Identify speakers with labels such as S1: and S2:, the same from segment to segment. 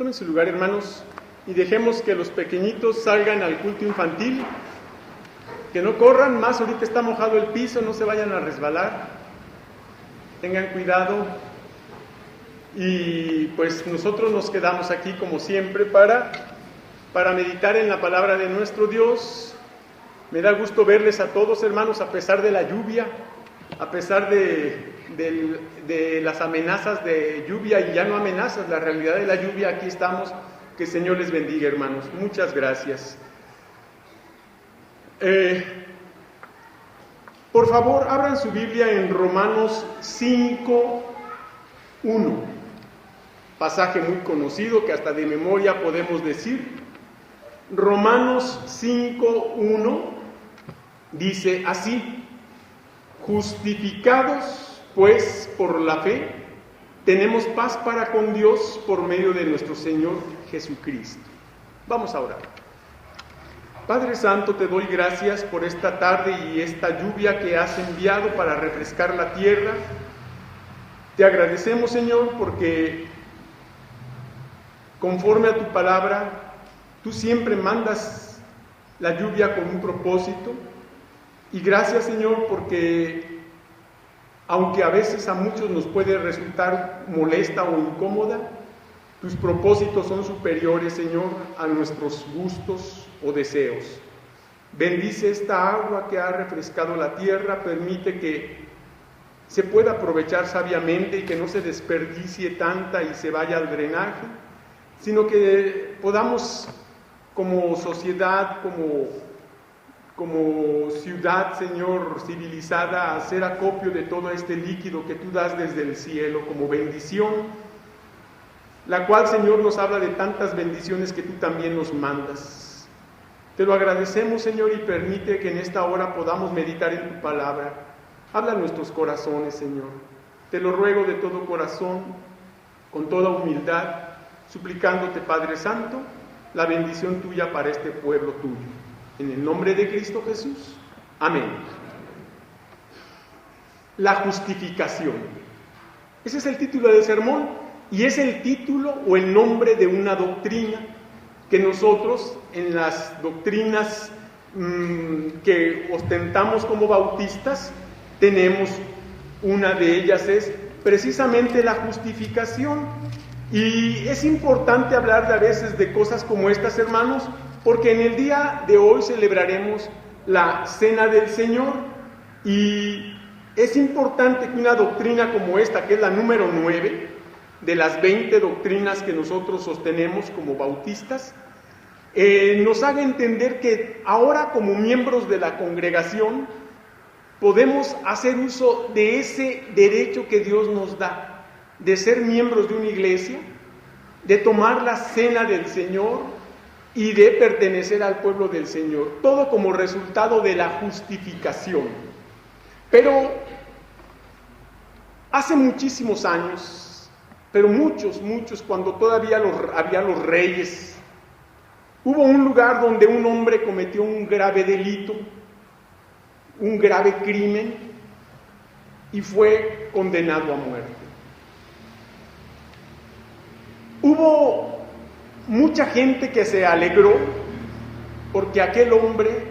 S1: Tomen su lugar, hermanos, y dejemos que los pequeñitos salgan al culto infantil. Que no corran más, ahorita está mojado el piso, no se vayan a resbalar. Tengan cuidado. Y pues nosotros nos quedamos aquí como siempre para meditar en la palabra de nuestro Dios. Me da gusto verles a todos, hermanos, a pesar de la lluvia, a pesar de las amenazas de lluvia y ya no amenazas, la realidad de la lluvia, aquí estamos. Que el Señor les bendiga, hermanos. Muchas gracias. Por favor, abran su Biblia en Romanos 5:1, pasaje muy conocido que hasta de memoria podemos decir. Romanos 5:1 dice así: justificados pues por la fe, tenemos paz para con Dios por medio de nuestro Señor Jesucristo. Vamos a orar. Padre Santo, te doy gracias por esta tarde y esta lluvia que has enviado para refrescar la tierra. Te agradecemos, Señor, porque conforme a tu palabra, tú siempre mandas la lluvia con un propósito. Y gracias, Señor, porque aunque a veces a muchos nos puede resultar molesta o incómoda, tus propósitos son superiores, Señor, a nuestros gustos o deseos. Bendice esta agua que ha refrescado la tierra, permite que se pueda aprovechar sabiamente y que no se desperdicie tanta y se vaya al drenaje, sino que podamos como sociedad, como ciudad, Señor, civilizada, hacer acopio de todo este líquido que tú das desde el cielo como bendición, la cual, Señor, nos habla de tantas bendiciones que tú también nos mandas. Te lo agradecemos, Señor, y permite que en esta hora podamos meditar en tu palabra. Habla a nuestros corazones, Señor. Te lo ruego de todo corazón, con toda humildad, suplicándote, Padre Santo, la bendición tuya para este pueblo tuyo. En el nombre de Cristo Jesús. Amén. La justificación. Ese es el título del sermón. Y es el título o el nombre de una doctrina que nosotros en las doctrinas que ostentamos como bautistas tenemos. Una de ellas es precisamente la justificación. Y es importante hablar a veces de cosas como estas, hermanos, porque en el día de hoy celebraremos la Cena del Señor y es importante que una doctrina como esta, que es la número 9, de las 20 doctrinas que nosotros sostenemos como bautistas, nos haga entender que ahora como miembros de la congregación podemos hacer uso de ese derecho que Dios nos da, de ser miembros de una iglesia, de tomar la cena del Señor y de pertenecer al pueblo del Señor, todo como resultado de la justificación. Pero hace muchísimos años, pero muchos, cuando todavía había los reyes, hubo un lugar donde un hombre cometió un grave delito, un grave crimen, y fue condenado a muerte. Hubo mucha gente que se alegró porque aquel hombre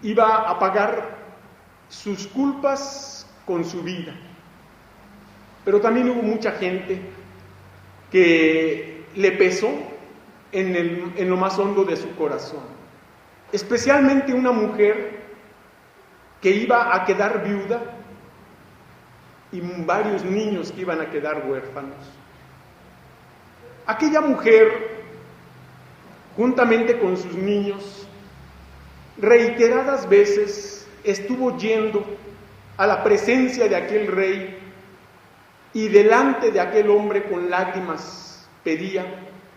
S1: iba a pagar sus culpas con su vida. Pero también hubo mucha gente que le pesó en lo más hondo de su corazón. Especialmente una mujer que iba a quedar viuda y varios niños que iban a quedar huérfanos. Aquella mujer, juntamente con sus niños, reiteradas veces estuvo yendo a la presencia de aquel rey y delante de aquel hombre con lágrimas pedía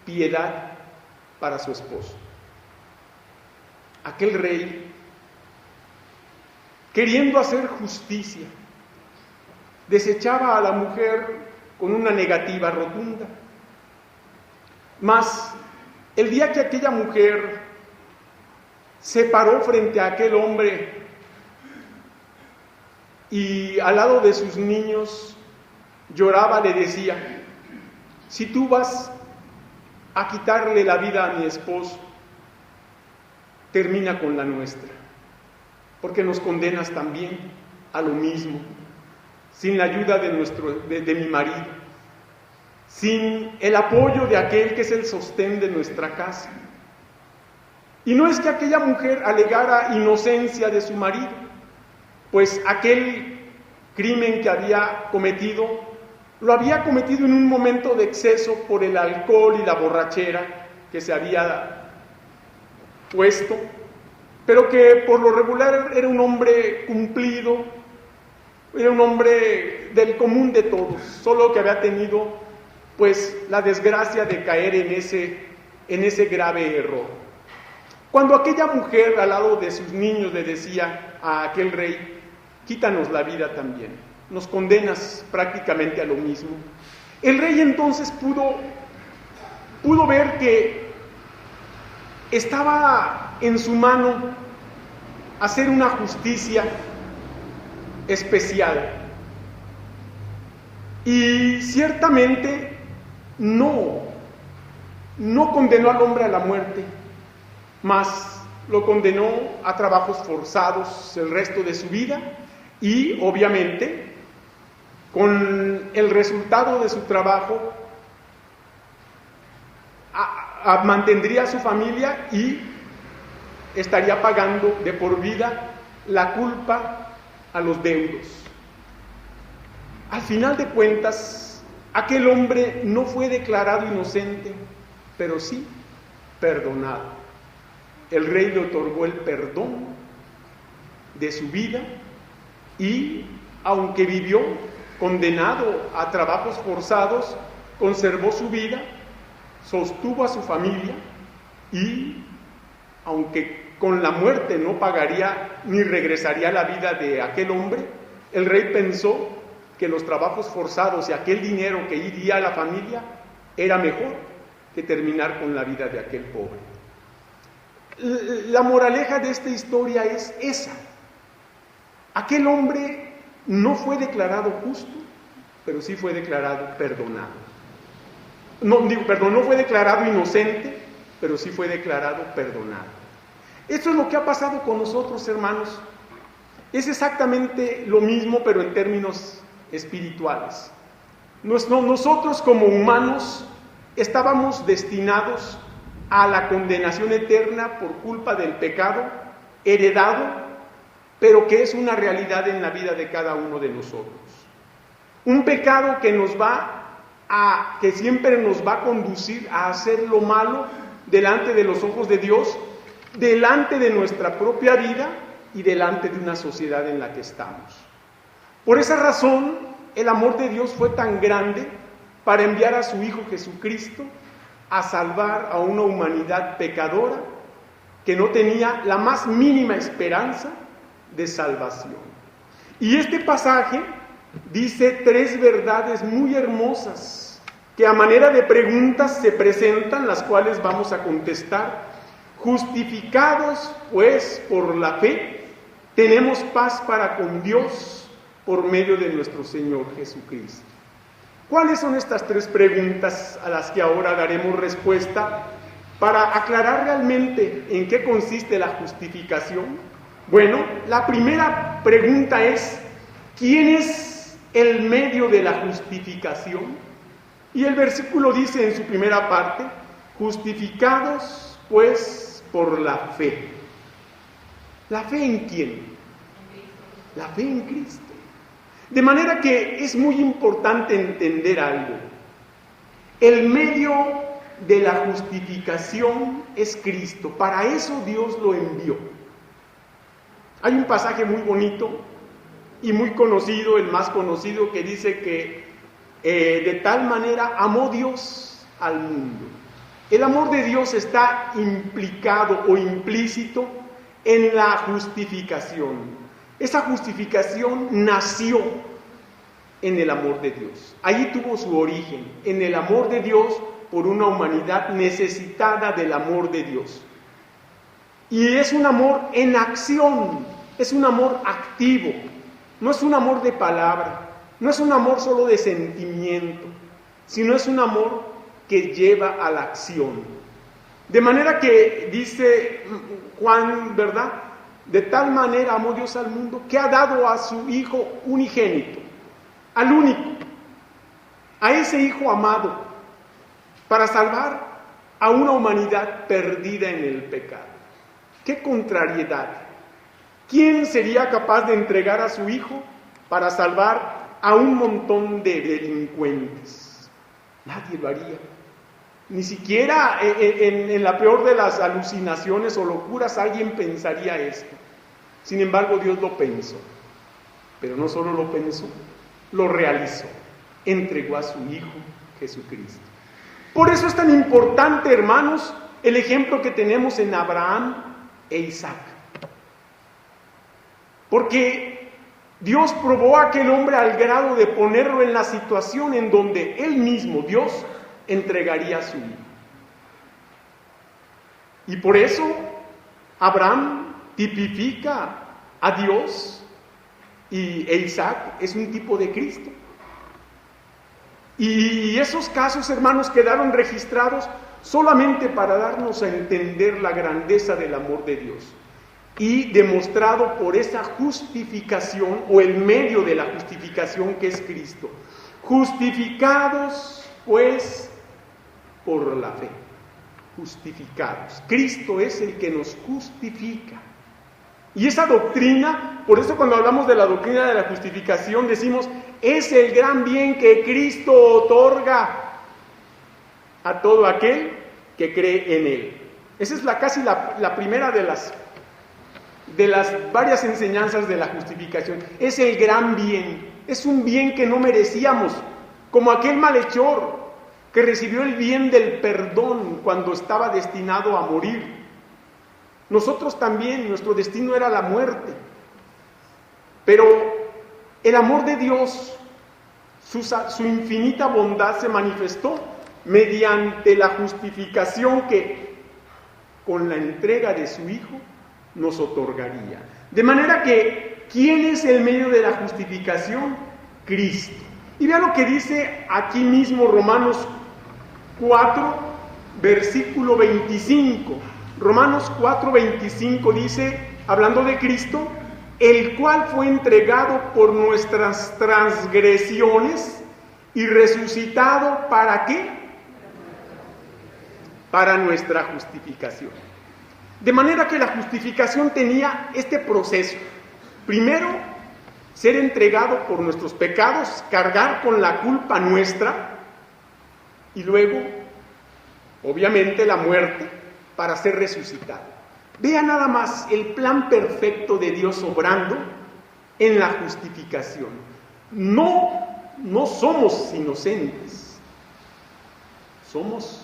S1: piedad para su esposo. Aquel rey, queriendo hacer justicia, desechaba a la mujer con una negativa rotunda. Mas el día que aquella mujer se paró frente a aquel hombre y al lado de sus niños lloraba, le decía: si tú vas a quitarle la vida a mi esposo, termina con la nuestra, porque nos condenas también a lo mismo, sin la ayuda de mi marido, sin el apoyo de aquel que es el sostén de nuestra casa. Y no es que aquella mujer alegara inocencia de su marido, pues aquel crimen que había cometido, lo había cometido en un momento de exceso por el alcohol y la borrachera que se había puesto, pero que por lo regular era un hombre cumplido, era un hombre del común de todos, solo que había tenido pues la desgracia de caer en ese grave error. Cuando aquella mujer al lado de sus niños le decía a aquel rey, quítanos la vida también, nos condenas prácticamente a lo mismo, el rey entonces pudo ver que estaba en su mano hacer una justicia especial. Y ciertamente no condenó al hombre a la muerte, mas lo condenó a trabajos forzados el resto de su vida y obviamente con el resultado de su trabajo mantendría a su familia y estaría pagando de por vida la culpa a los deudos. Al final de cuentas, aquel hombre no fue declarado inocente, pero sí perdonado. El rey le otorgó el perdón de su vida y, aunque vivió condenado a trabajos forzados, conservó su vida, sostuvo a su familia y, aunque con la muerte no pagaría ni regresaría la vida de aquel hombre, el rey pensó que los trabajos forzados y aquel dinero que iría a la familia era mejor que terminar con la vida de aquel pobre. La moraleja de esta historia es esa. Aquel hombre no fue declarado justo, pero sí fue declarado perdonado. No fue declarado inocente, pero sí fue declarado perdonado. Esto es lo que ha pasado con nosotros, hermanos. Es exactamente lo mismo, pero en términos espirituales. Nosotros como humanos estábamos destinados a la condenación eterna por culpa del pecado heredado, pero que es una realidad en la vida de cada uno de nosotros. Un pecado que siempre nos va a conducir a hacer lo malo delante de los ojos de Dios, delante de nuestra propia vida y delante de una sociedad en la que estamos. Por esa razón, el amor de Dios fue tan grande para enviar a su Hijo Jesucristo a salvar a una humanidad pecadora que no tenía la más mínima esperanza de salvación. Y este pasaje dice 3 verdades muy hermosas que a manera de preguntas se presentan, las cuales vamos a contestar. Justificados pues por la fe, tenemos paz para con Dios por medio de nuestro Señor Jesucristo. ¿Cuáles son estas 3 preguntas a las que ahora daremos respuesta para aclarar realmente en qué consiste la justificación? Bueno, la primera pregunta es, ¿quién es el medio de la justificación? Y el versículo dice en su primera parte, justificados pues por la fe. ¿La fe en quién? La fe en Cristo. De manera que es muy importante entender algo. El medio de la justificación es Cristo. Para eso Dios lo envió. Hay un pasaje muy bonito y muy conocido, el más conocido, que dice que de tal manera amó Dios al mundo. El amor de Dios está implicado o implícito en la justificación. Esa justificación nació en el amor de Dios. Allí tuvo su origen, en el amor de Dios por una humanidad necesitada del amor de Dios. Y es un amor en acción, es un amor activo, no es un amor de palabra, no es un amor solo de sentimiento, sino es un amor que lleva a la acción. De manera que, dice Juan, ¿verdad? De tal manera amó Dios al mundo que ha dado a su Hijo unigénito, al único, a ese Hijo amado, para salvar a una humanidad perdida en el pecado. ¡Qué contrariedad! ¿Quién sería capaz de entregar a su Hijo para salvar a un montón de delincuentes? Nadie lo haría. Ni siquiera en la peor de las alucinaciones o locuras alguien pensaría esto. Sin embargo, Dios lo pensó. Pero no solo lo pensó, lo realizó. Entregó a su Hijo Jesucristo. Por eso es tan importante, hermanos, el ejemplo que tenemos en Abraham e Isaac. Porque Dios probó a aquel hombre al grado de ponerlo en la situación en donde él mismo, Dios, entregaría a su hijo. Y por eso Abraham tipifica a Dios e Isaac es un tipo de Cristo. Y esos casos, hermanos, quedaron registrados solamente para darnos a entender la grandeza del amor de Dios y demostrado por esa justificación o el medio de la justificación que es Cristo. Justificados, pues, por la fe. Justificados. Cristo es el que nos justifica. Y esa doctrina, por eso cuando hablamos de la doctrina de la justificación decimos, es el gran bien que Cristo otorga a todo aquel que cree en Él. Esa es casi la primera de las varias enseñanzas de la justificación. Es el gran bien, es un bien que no merecíamos, como aquel malhechor que recibió el bien del perdón cuando estaba destinado a morir. Nosotros también, nuestro destino era la muerte, pero el amor de Dios, su infinita bondad se manifestó mediante la justificación que con la entrega de su Hijo nos otorgaría. De manera que, ¿quién es el medio de la justificación? Cristo. Y vean lo que dice aquí mismo Romanos 4, versículo 25. Romanos 4, 25 dice, hablando de Cristo, el cual fue entregado por nuestras transgresiones y resucitado, ¿para qué? Para nuestra justificación. De manera que la justificación tenía este proceso. Primero, ser entregado por nuestros pecados, cargar con la culpa nuestra, y luego, obviamente, la muerte para ser resucitado. Vea nada más el plan perfecto de Dios obrando en la justificación. No somos inocentes, somos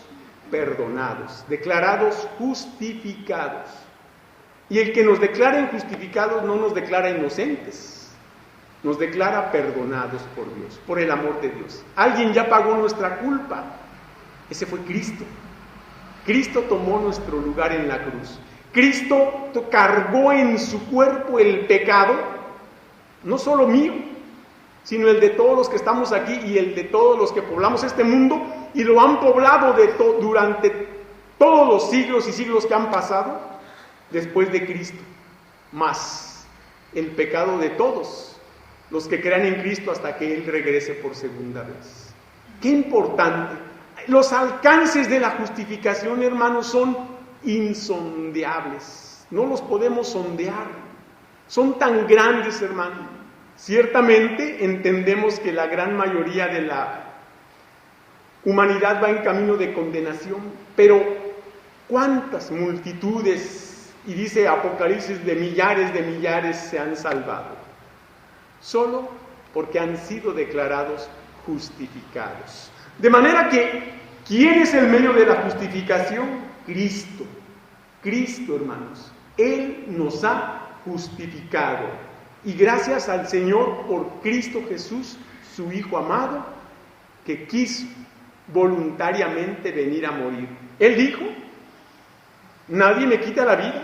S1: perdonados, declarados justificados. Y el que nos declara injustificados no nos declara inocentes, nos declara perdonados por Dios, por el amor de Dios. Alguien ya pagó nuestra culpa, ese fue Cristo. Cristo tomó nuestro lugar en la cruz. Cristo cargó en su cuerpo el pecado, no solo mío, sino el de todos los que estamos aquí y el de todos los que poblamos este mundo, y lo han poblado durante todos los siglos y siglos que han pasado después de Cristo, más el pecado de todos los que crean en Cristo hasta que Él regrese por segunda vez. ¡Qué importante! Los alcances de la justificación, hermanos, son insondeables. No los podemos sondear. Son tan grandes, hermanos. Ciertamente entendemos que la gran mayoría de la humanidad va en camino de condenación, pero ¿cuántas multitudes, y dice Apocalipsis, de millares se han salvado? Solo porque han sido declarados justificados. De manera que, ¿quién es el medio de la justificación? Cristo. Cristo, hermanos. Él nos ha justificado. Y gracias al Señor por Cristo Jesús, su Hijo amado, que quiso voluntariamente venir a morir. Él dijo, nadie me quita la vida,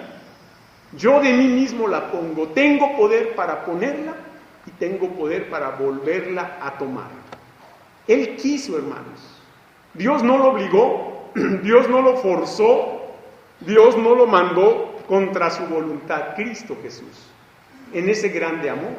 S1: yo de mí mismo la pongo. Tengo poder para ponerla y tengo poder para volverla a tomar. Él quiso, hermanos, Dios no lo obligó, Dios no lo forzó, Dios no lo mandó contra su voluntad. Cristo Jesús, en ese grande amor,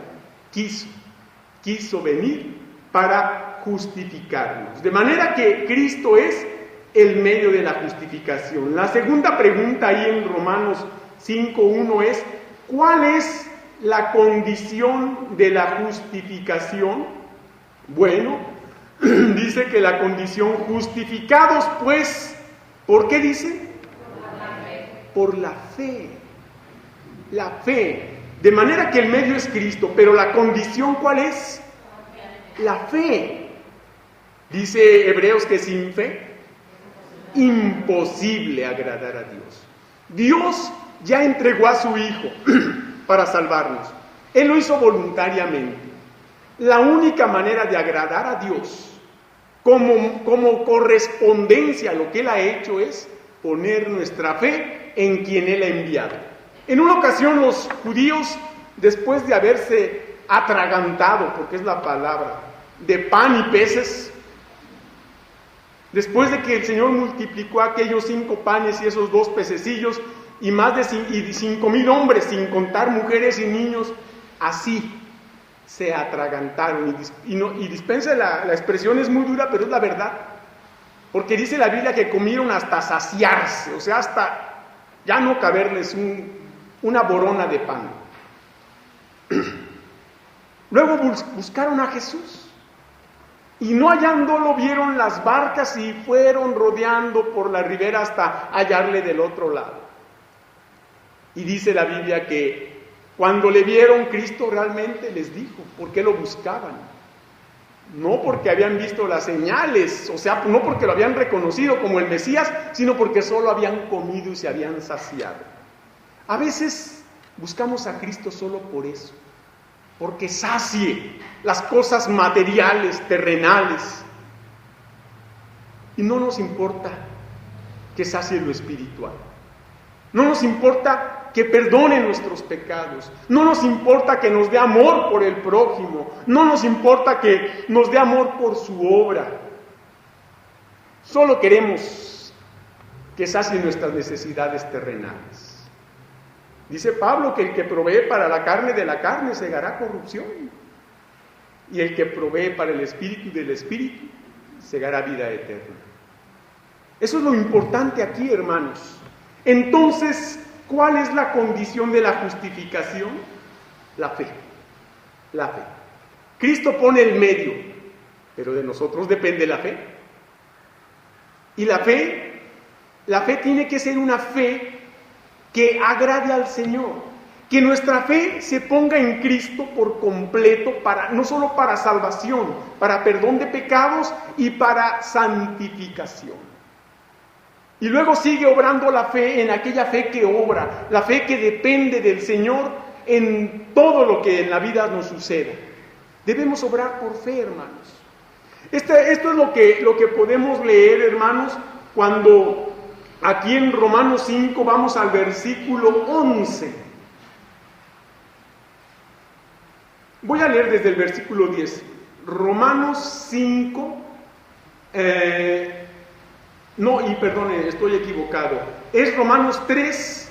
S1: quiso venir para justificarnos. De manera que Cristo es el medio de la justificación. La segunda pregunta ahí en Romanos 5:1 es: ¿cuál es la condición de la justificación? Bueno, dice que la condición, justificados pues, ¿por qué dice? Por la fe. La fe. De manera que el medio es Cristo, pero la condición, ¿cuál es? La fe. Dice Hebreos que sin fe, imposible agradar a Dios. Dios ya entregó a su Hijo para salvarnos. Él lo hizo voluntariamente. La única manera de agradar a Dios como correspondencia a lo que Él ha hecho es poner nuestra fe en quien Él ha enviado. En una ocasión los judíos, después de haberse atragantado, porque es la palabra, de pan y peces, después de que el Señor multiplicó aquellos 5 panes y esos 2 pececillos, y más de 5,000 hombres, sin contar mujeres y niños, así se atragantaron. Y dispense, la expresión es muy dura, pero es la verdad. Porque dice la Biblia que comieron hasta saciarse, o sea, hasta ya no caberles una borona de pan. Luego buscaron a Jesús. Y no hallándolo, vieron las barcas y fueron rodeando por la ribera hasta hallarle del otro lado. Y dice la Biblia que cuando le vieron, Cristo realmente les dijo por qué lo buscaban. No porque habían visto las señales, o sea, no porque lo habían reconocido como el Mesías, sino porque solo habían comido y se habían saciado. A veces buscamos a Cristo solo por eso, porque sacie las cosas materiales, terrenales. Y no nos importa que sacie lo espiritual. No nos importa que perdone nuestros pecados. No nos importa que nos dé amor por el prójimo. No nos importa que nos dé amor por su obra. Solo queremos que sacie nuestras necesidades terrenales. Dice Pablo que el que provee para la carne de la carne segará corrupción. Y el que provee para el espíritu del espíritu segará vida eterna. Eso es lo importante aquí, hermanos. Entonces, ¿cuál es la condición de la justificación? La fe. La fe. Cristo pone el medio, pero de nosotros depende la fe. Y la fe tiene que ser una fe que agrade al Señor. Que nuestra fe se ponga en Cristo por completo, no solo para salvación, para perdón de pecados y para santificación. Y luego sigue obrando la fe en aquella fe que obra, la fe que depende del Señor en todo lo que en la vida nos suceda. Debemos obrar por fe, hermanos. Esto es lo que podemos leer, hermanos, cuando aquí en Romanos 5 vamos al versículo 11. Voy a leer desde el versículo 10. Romanos 5... estoy equivocado. Es Romanos 3,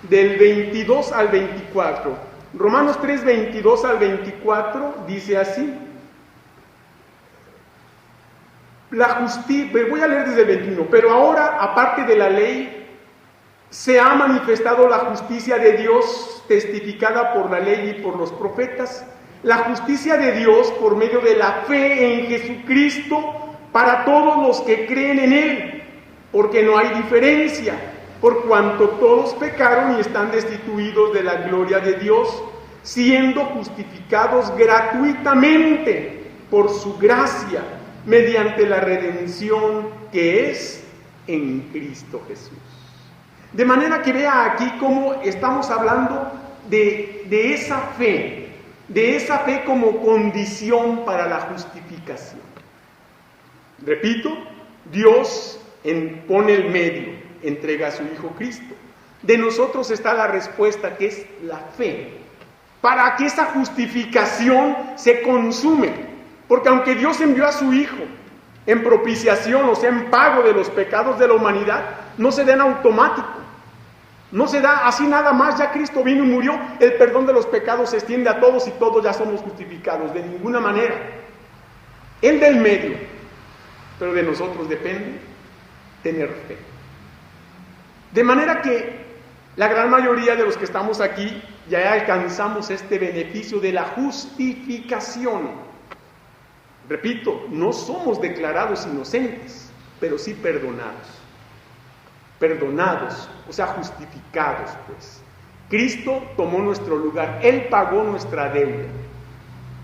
S1: del 22 al 24. Romanos 3, 22 al 24 dice así. Voy a leer desde el 21. Pero ahora, aparte de la ley, se ha manifestado la justicia de Dios, testificada por la ley y por los profetas. La justicia de Dios por medio de la fe en Jesucristo para todos los que creen en Él, porque no hay diferencia, por cuanto todos pecaron y están destituidos de la gloria de Dios, siendo justificados gratuitamente por su gracia, mediante la redención que es en Cristo Jesús. De manera que vea aquí cómo estamos hablando de esa fe como condición para la justificación. Repito, Dios pone el medio, entrega a su Hijo Cristo. De nosotros está la respuesta, que es la fe, para que esa justificación se consume. Porque aunque Dios envió a su Hijo en propiciación, o sea, en pago de los pecados de la humanidad, no se da en automático. No se da así nada más, ya Cristo vino y murió, el perdón de los pecados se extiende a todos y todos ya somos justificados, de ninguna manera. Él del medio, pero de nosotros depende tener fe. De manera que la gran mayoría de los que estamos aquí ya alcanzamos este beneficio de la justificación. Repito, no somos declarados inocentes, pero sí perdonados. Perdonados, o sea, justificados, pues. Cristo tomó nuestro lugar, Él pagó nuestra deuda.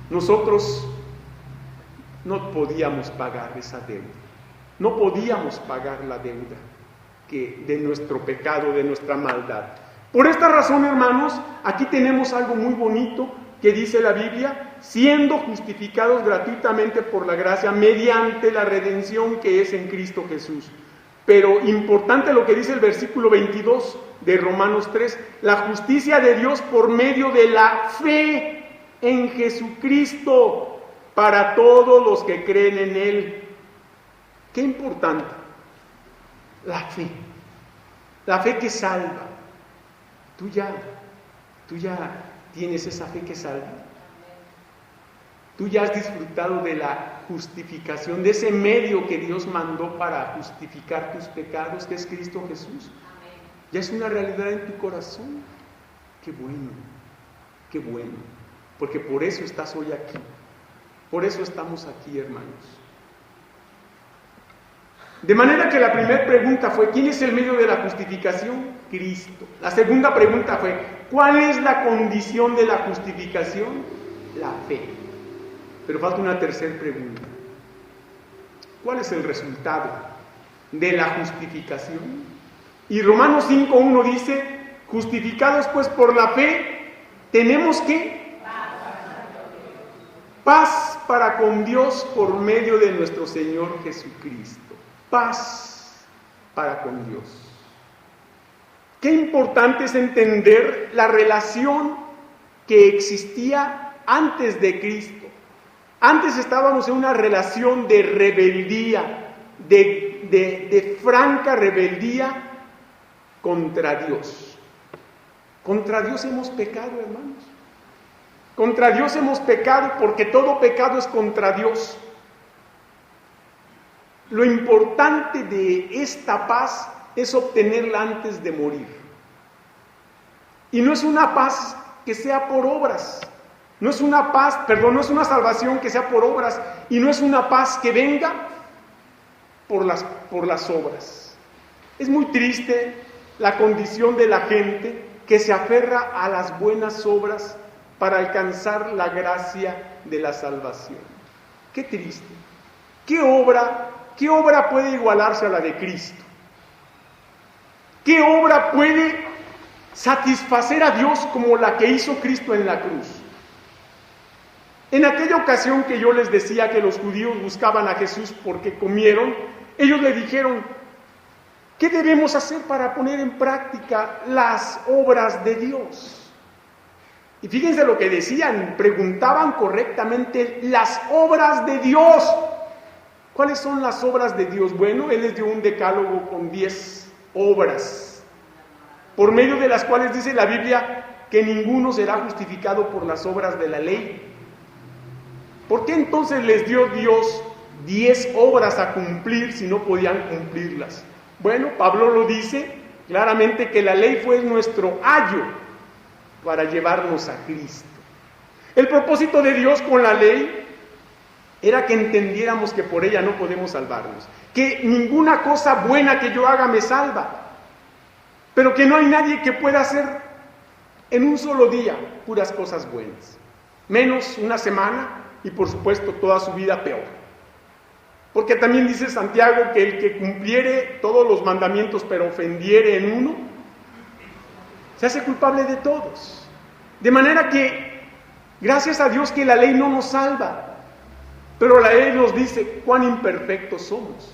S1: Nosotros no podíamos pagar esa deuda, no podíamos pagar la deuda de nuestro pecado, de nuestra maldad. Por esta razón, hermanos, aquí tenemos algo muy bonito que dice la Biblia, siendo justificados gratuitamente por la gracia mediante la redención que es en Cristo Jesús. Pero importante lo que dice el versículo 22 de Romanos 3, la justicia de Dios por medio de la fe en Jesucristo para todos los que creen en Él. Qué importante, la fe que salva. Tú ya tienes esa fe que salva. Tú ya has disfrutado de la justificación, de ese medio que Dios mandó para justificar tus pecados, que es Cristo Jesús. Ya es una realidad en tu corazón. Qué bueno, porque por eso estás hoy aquí. Por eso estamos aquí, hermanos. De manera que la primera pregunta fue, ¿quién es el medio de la justificación? Cristo. La segunda pregunta fue, ¿cuál es la condición de la justificación? La fe. Pero falta una tercera pregunta. ¿Cuál es el resultado de la justificación? Y Romanos 5:1 dice, justificados pues por la fe, tenemos que paz para con Dios por medio de nuestro Señor Jesucristo. Paz para con Dios. Qué importante es entender la relación que existía antes de Cristo. Antes estábamos en una relación de rebeldía, de franca rebeldía contra Dios. Contra Dios hemos pecado, hermanos. Contra Dios hemos pecado porque todo pecado es contra Dios. Lo importante de esta paz es obtenerla antes de morir. Y no es una paz que sea por obras. No es una salvación que sea por obras. Y no es una paz que venga por las obras. Es muy triste la condición de la gente que se aferra a las buenas obras para alcanzar la gracia de la salvación. Qué triste. ¿Qué obra puede igualarse a la de Cristo? ¿Qué obra puede satisfacer a Dios como la que hizo Cristo en la cruz? En aquella ocasión que yo les decía que los judíos buscaban a Jesús porque comieron, ellos le dijeron, ¿qué debemos hacer para poner en práctica las obras de Dios? Y fíjense lo que decían, preguntaban correctamente las obras de Dios. ¿Cuáles son las obras de Dios? Bueno, Él les dio un decálogo con 10 obras, por medio de las cuales dice la Biblia que ninguno será justificado por las obras de la ley. ¿Por qué entonces les dio Dios 10 obras a cumplir si no podían cumplirlas? Bueno, Pablo lo dice claramente que la ley fue nuestro ayo para llevarnos a Cristo. El propósito de Dios con la ley era que entendiéramos que por ella no podemos salvarnos, que ninguna cosa buena que yo haga me salva, pero que no hay nadie que pueda hacer en un solo día puras cosas buenas, menos una semana y por supuesto toda su vida peor. Porque también dice Santiago que el que cumpliere todos los mandamientos pero ofendiere en uno, se hace culpable de todos. De manera que, gracias a Dios que la ley no nos salva, pero la ley nos dice cuán imperfectos somos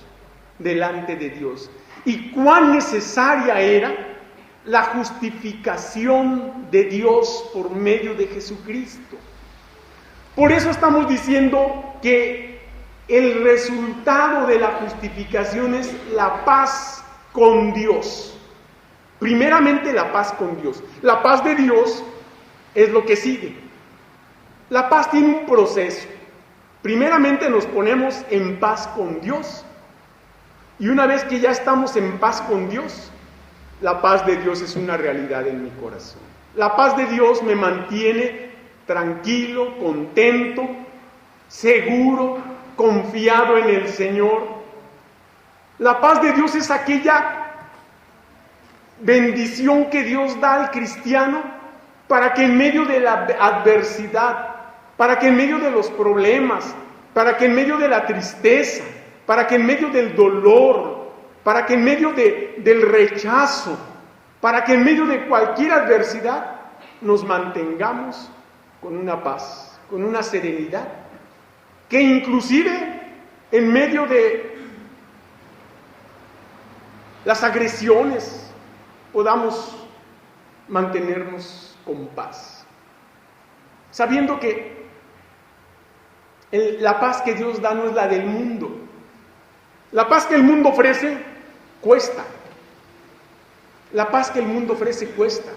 S1: delante de Dios y cuán necesaria era la justificación de Dios por medio de Jesucristo. Por eso estamos diciendo que el resultado de la justificación es la paz con Dios. Primeramente la paz con Dios. La paz de Dios es lo que sigue. La paz tiene un proceso. Primeramente nos ponemos en paz con Dios. Y una vez que ya estamos en paz con Dios, la paz de Dios es una realidad en mi corazón. La paz de Dios me mantiene tranquilo, contento, seguro, confiado en el Señor. La paz de Dios es aquella bendición que Dios da al cristiano para que en medio de la adversidad, para que en medio de los problemas, para que en medio de la tristeza, para que en medio del dolor, para que en medio del rechazo, para que en medio de cualquier adversidad nos mantengamos con una paz, con una serenidad, que inclusive en medio de las agresiones podamos mantenernos con paz, sabiendo que la paz que Dios da no es la del mundo. La paz que el mundo ofrece cuesta. La paz que el mundo ofrece cuesta.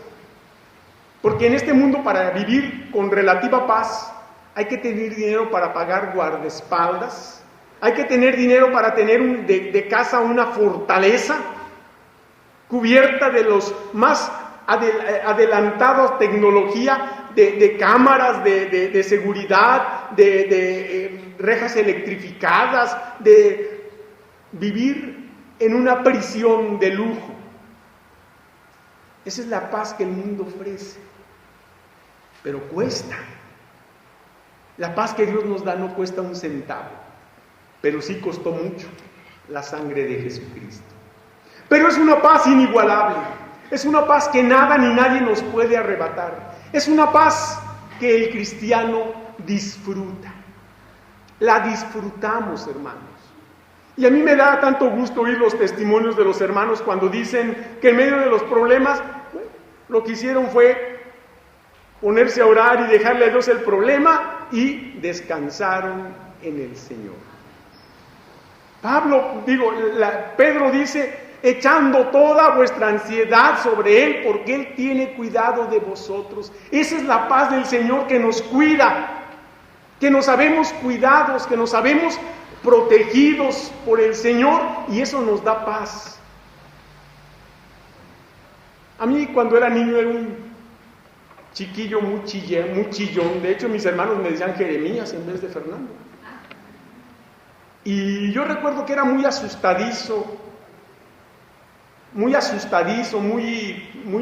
S1: Porque en este mundo, para vivir con relativa paz, hay que tener dinero para pagar guardaespaldas, hay que tener dinero para tener de casa una fortaleza cubierta de los más adelantados tecnología, de cámaras de seguridad, de rejas electrificadas, de vivir en una prisión de lujo. Esa es la paz que el mundo ofrece, pero cuesta. La paz que Dios nos da no cuesta un centavo, pero sí costó mucho la sangre de Jesucristo. Pero es una paz inigualable, es una paz que nada ni nadie nos puede arrebatar, es una paz que el cristiano disfruta. La disfrutamos, hermanos. Y a mí me da tanto gusto oír los testimonios de los hermanos cuando dicen que en medio de los problemas, bueno, lo que hicieron fue ponerse a orar y dejarle a Dios el problema y descansaron en el Señor. Pedro dice, echando toda vuestra ansiedad sobre Él, porque Él tiene cuidado de vosotros. Esa es la paz del Señor, que nos cuida, que nos sabemos cuidados, que nos sabemos protegidos por el Señor, y eso nos da paz. A mí, cuando era niño, era un chiquillo muy chillón. De hecho, mis hermanos me decían Jeremías en vez de Fernando. Y yo recuerdo que era muy asustadizo, muy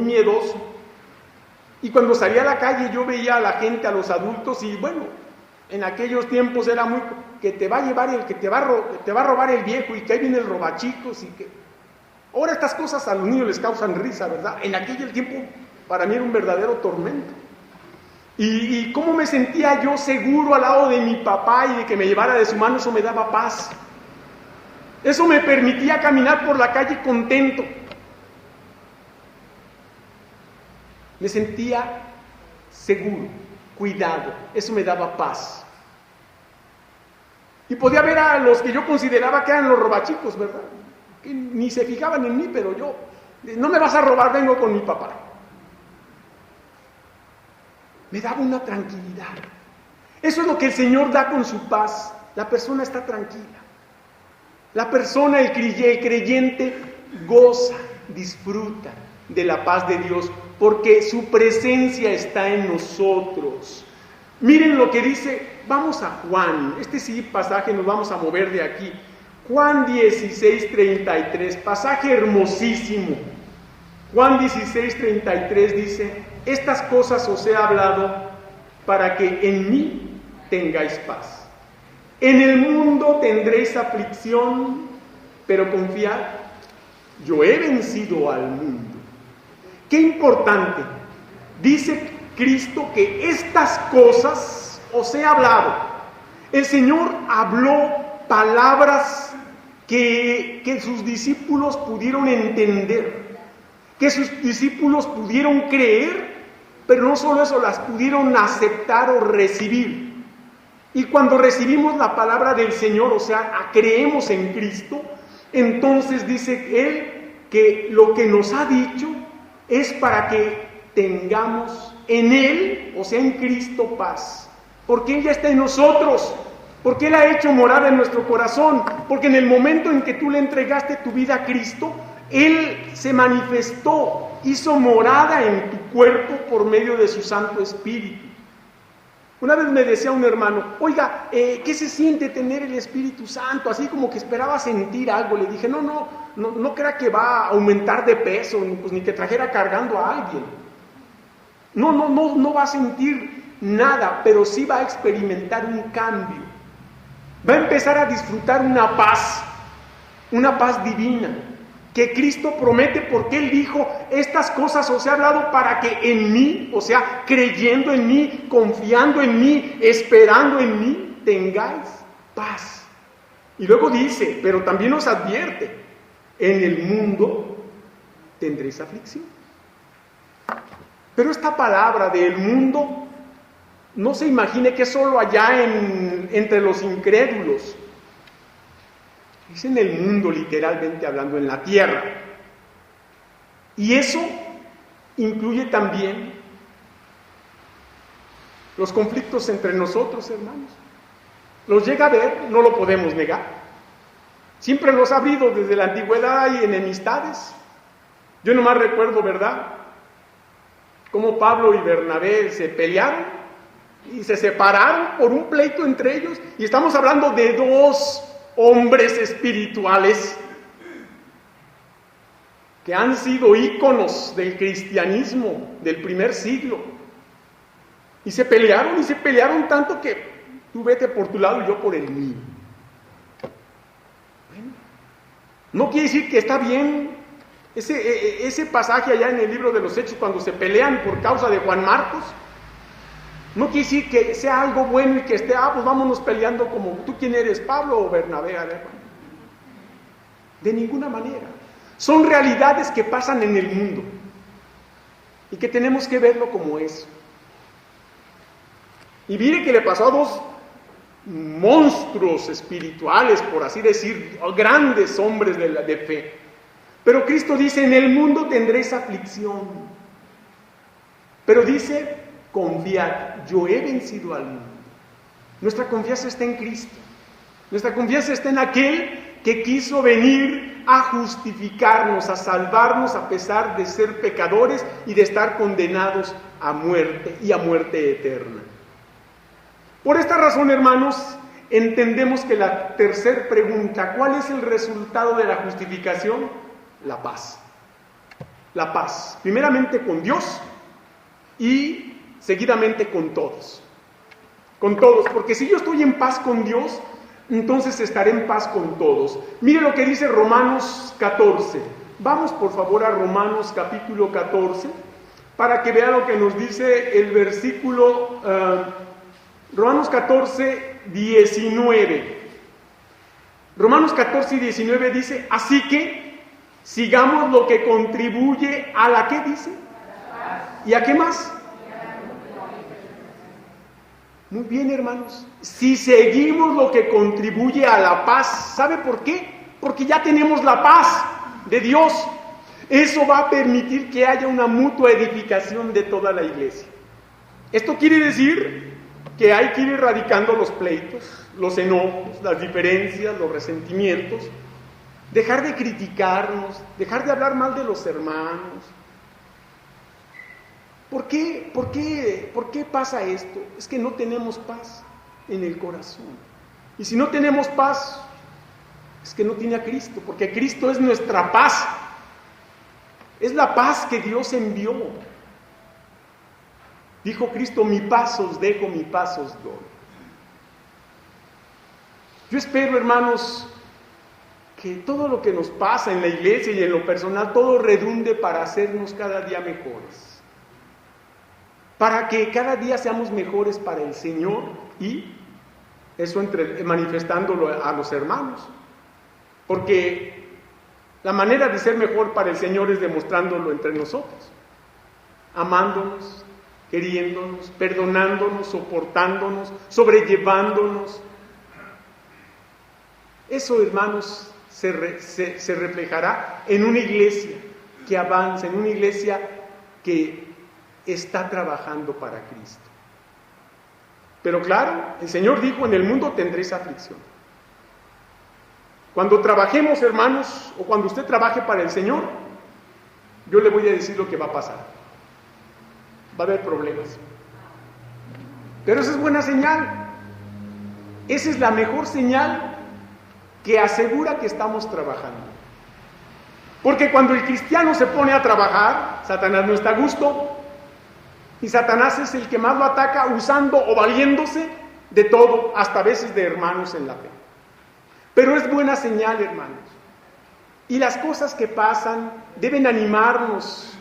S1: miedoso. Y cuando salía a la calle yo veía a la gente, a los adultos, y bueno, en aquellos tiempos era muy que te va a llevar el que te va a robar el viejo, y que ahí viene el robachicos, y que ahora estas cosas a los niños les causan risa, ¿verdad? En aquel tiempo para mí era un verdadero tormento. Y cómo me sentía yo seguro al lado de mi papá y de que me llevara de su mano, eso me daba paz. Eso me permitía caminar por la calle contento. Me sentía seguro, cuidado, eso me daba paz. Y podía ver a los que yo consideraba que eran los robachicos, ¿verdad? Que ni se fijaban en mí, pero yo, no me vas a robar, vengo con mi papá. Me daba una tranquilidad. Eso es lo que el Señor da con su paz. La persona está tranquila. La persona, el creyente, goza, disfruta de la paz de Dios, porque su presencia está en nosotros. Miren lo que dice, vamos a Juan, pasaje nos vamos a mover de aquí. Juan 16:33, pasaje hermosísimo. Juan 16:33 dice, estas cosas os he hablado para que en mí tengáis paz. En el mundo tendréis aflicción, pero confiad, yo he vencido al mundo. Qué importante. Dice Cristo que estas cosas os he hablado. El Señor habló palabras que sus discípulos pudieron entender, que sus discípulos pudieron creer, pero no solo eso, las pudieron aceptar o recibir. Y cuando recibimos la palabra del Señor, o sea, creemos en Cristo, entonces dice Él que lo que nos ha dicho es para que tengamos en Él, o sea, en Cristo, paz. Porque Él ya está en nosotros, porque Él ha hecho morada en nuestro corazón, porque en el momento en que tú le entregaste tu vida a Cristo, Él se manifestó, hizo morada en tu cuerpo por medio de su Santo Espíritu. Una vez me decía un hermano, oiga, ¿qué se siente tener el Espíritu Santo? Así como que esperaba sentir algo. Le dije, no crea que va a aumentar de peso, ni que trajera cargando a alguien. No va a sentir nada, pero sí va a experimentar un cambio. Va a empezar a disfrutar una paz divina, que Cristo promete, porque Él dijo, estas cosas os he hablado para que en mí, o sea, creyendo en mí, confiando en mí, esperando en mí, tengáis paz. Y luego dice, pero también os advierte, en el mundo tendréis aflicción. Pero esta palabra del mundo, no se imagine que es solo allá entre los incrédulos. Es en el mundo, literalmente hablando, en la tierra. Y eso incluye también los conflictos entre nosotros, hermanos. Los llega a ver, no lo podemos negar. Siempre los ha habido, desde la antigüedad hay enemistades. Yo nomás recuerdo, ¿verdad?, cómo Pablo y Bernabé se pelearon y se separaron por un pleito entre ellos. Y estamos hablando de dos hombres espirituales que han sido íconos del cristianismo del primer siglo, y se pelearon tanto que tú vete por tu lado y yo por el mío. Bueno, no quiere decir que está bien ese pasaje allá en el libro de los Hechos, cuando se pelean por causa de Juan Marcos. No quiere decir que sea algo bueno y que esté, pues vámonos peleando como, ¿tú quién eres, Pablo o Bernabé? A ver, de ninguna manera. Son realidades que pasan en el mundo y que tenemos que verlo como eso. Y mire que le pasó a dos monstruos espirituales, por así decir, grandes hombres de fe. Pero Cristo dice, en el mundo tendréis aflicción. Pero dice, confiad, yo he vencido al mundo. Nuestra confianza está en Cristo. Nuestra confianza está en aquel que quiso venir a justificarnos, a salvarnos a pesar de ser pecadores y de estar condenados a muerte y a muerte eterna. Por esta razón, hermanos, entendemos que la tercera pregunta, ¿cuál es el resultado de la justificación? La paz. La paz, primeramente con Dios y seguidamente con todos. Con todos, porque si yo estoy en paz con Dios, entonces estaré en paz con todos. Mire lo que dice Romanos 14. Vamos por favor a Romanos capítulo 14, para que vea lo que nos dice el versículo Romanos 14, 19. Romanos 14, 19 dice, así que sigamos lo que contribuye a la, ¿qué dice? ¿Y a qué más? Muy bien, hermanos. Si seguimos lo que contribuye a la paz, ¿sabe por qué? Porque ya tenemos la paz de Dios. Eso va a permitir que haya una mutua edificación de toda la iglesia. Esto quiere decir que hay que ir erradicando los pleitos, los enojos, las diferencias, los resentimientos, dejar de criticarnos, dejar de hablar mal de los hermanos. ¿Por qué pasa esto? Es que no tenemos paz en el corazón. Y si no tenemos paz, es que no tiene a Cristo, porque Cristo es nuestra paz. Es la paz que Dios envió. Dijo Cristo, mi paz os dejo, mi paz os doy. Yo espero, hermanos, que todo lo que nos pasa en la iglesia y en lo personal, todo redunde para hacernos cada día mejores. Para que cada día seamos mejores para el Señor y eso manifestándolo a los hermanos. Porque la manera de ser mejor para el Señor es demostrándolo entre nosotros, amándonos, queriéndonos, perdonándonos, soportándonos, sobrellevándonos. Eso, hermanos, se reflejará en una iglesia que avanza, en una iglesia que está trabajando para Cristo. Pero claro, el Señor dijo, en el mundo tendréis aflicción. Cuando trabajemos, hermanos, o cuando usted trabaje para el Señor, yo le voy a decir lo que va a pasar. Va a haber problemas. Pero esa es buena señal. Esa es la mejor señal que asegura que estamos trabajando. Porque cuando el cristiano se pone a trabajar, Satanás no está a gusto. Y Satanás es el que más lo ataca usando o valiéndose de todo, hasta a veces de hermanos en la fe. Pero es buena señal, hermanos. Y las cosas que pasan deben animarnos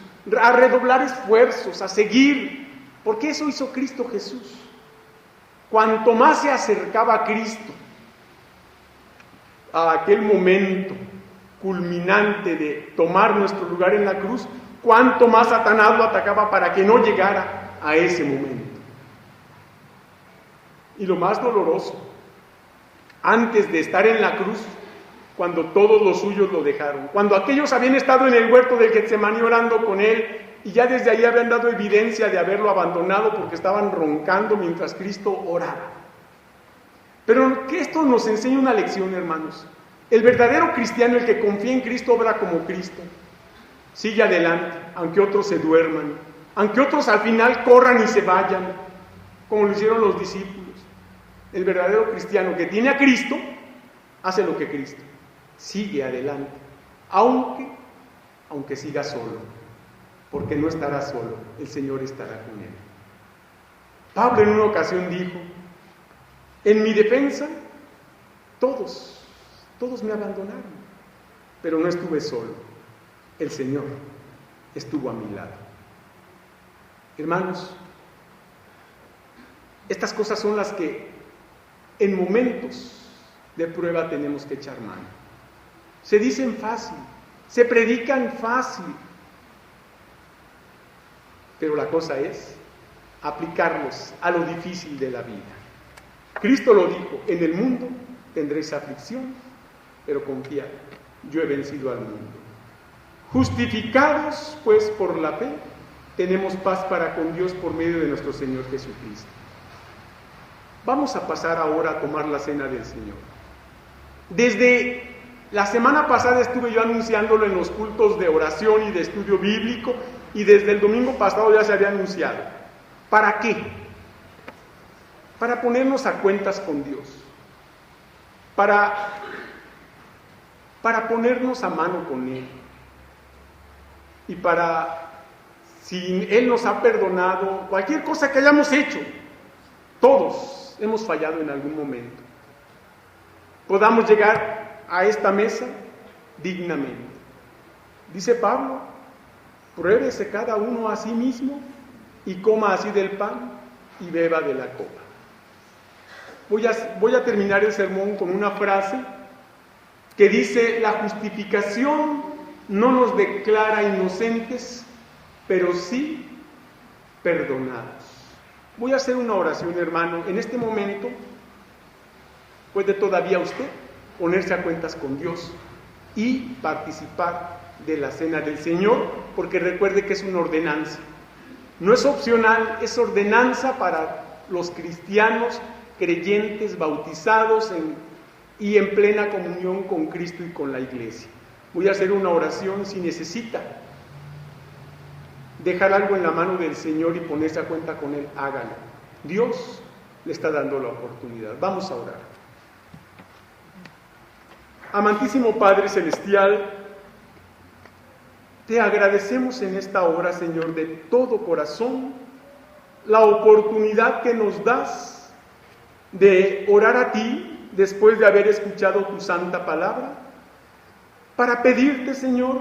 S1: a redoblar esfuerzos, a seguir, porque eso hizo Cristo Jesús. Cuanto más se acercaba a Cristo, a aquel momento culminante de tomar nuestro lugar en la cruz, cuanto más Satanás lo atacaba para que no llegara a ese momento. Y lo más doloroso, antes de estar en la cruz, cuando todos los suyos lo dejaron, cuando aquellos habían estado en el huerto del Getsemaní orando con él, y ya desde ahí habían dado evidencia de haberlo abandonado porque estaban roncando mientras Cristo oraba. Pero que esto nos enseña una lección, hermanos. El verdadero cristiano, el que confía en Cristo, obra como Cristo. Sigue adelante, aunque otros se duerman, aunque otros al final corran y se vayan, como lo hicieron los discípulos. El verdadero cristiano que tiene a Cristo, hace lo que Cristo. Sigue adelante, aunque siga solo, porque no estará solo, el Señor estará con él. Pablo en una ocasión dijo, en mi defensa, todos me abandonaron, pero no estuve solo, el Señor estuvo a mi lado. Hermanos, estas cosas son las que en momentos de prueba tenemos que echar mano. Se dicen fácil, se predican fácil, pero la cosa es aplicarlos a lo difícil de la vida. Cristo lo dijo, en el mundo tendréis aflicción, pero confiad, yo he vencido al mundo. Justificados, pues, por la fe, tenemos paz para con Dios por medio de nuestro Señor Jesucristo. Vamos a pasar ahora a tomar la cena del Señor. Desde la semana pasada estuve yo anunciándolo en los cultos de oración y de estudio bíblico, y desde el domingo pasado ya se había anunciado. ¿Para qué? Para ponernos a cuentas con Dios. Para ponernos a mano con Él. Y si Él nos ha perdonado, cualquier cosa que hayamos hecho, todos hemos fallado en algún momento, podamos llegar a esta mesa dignamente. Dice Pablo, pruébese cada uno a sí mismo y coma así del pan y beba de la copa. Voy a terminar el sermón con una frase que dice, la justificación no nos declara inocentes, pero sí perdonados. Voy a hacer una oración, hermano. En este momento puede todavía usted ponerse a cuentas con Dios y participar de la cena del Señor, porque recuerde que es una ordenanza. No es opcional, es ordenanza para los cristianos creyentes, bautizados y en plena comunión con Cristo y con la Iglesia. Voy a hacer una oración. Si necesita dejar algo en la mano del Señor y ponerse a cuenta con Él, hágalo. Dios le está dando la oportunidad. Vamos a orar. Amantísimo Padre Celestial, te agradecemos en esta hora, Señor, de todo corazón, la oportunidad que nos das de orar a ti después de haber escuchado tu santa palabra, para pedirte, Señor,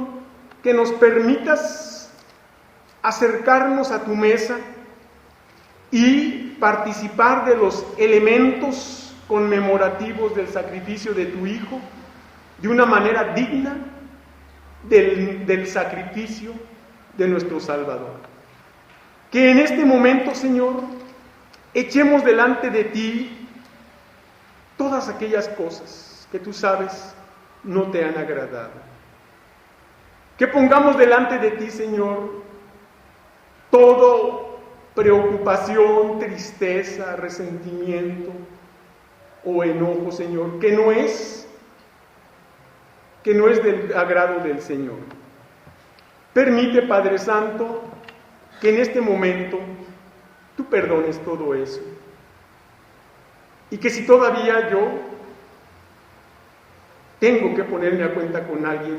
S1: que nos permitas acercarnos a tu mesa y participar de los elementos conmemorativos del sacrificio de tu Hijo de una manera digna del sacrificio de nuestro Salvador. que en este momento, Señor, echemos delante de ti todas aquellas cosas que tú sabes no te han agradado. Que pongamos delante de ti, Señor, todo preocupación, tristeza, resentimiento o enojo, Señor, que no es del agrado del Señor. Permite, Padre Santo, que en este momento tú perdones todo eso. Y que si todavía yo tengo que ponerme a cuenta con alguien,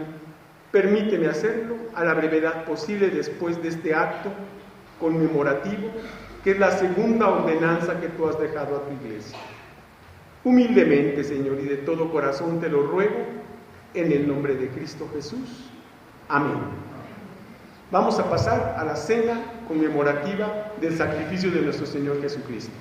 S1: permíteme hacerlo a la brevedad posible después de este acto conmemorativo, que es la segunda ordenanza que tú has dejado a tu iglesia. Humildemente, Señor, y de todo corazón te lo ruego, en el nombre de Cristo Jesús. Amén. Vamos a pasar a la cena conmemorativa del sacrificio de nuestro Señor Jesucristo.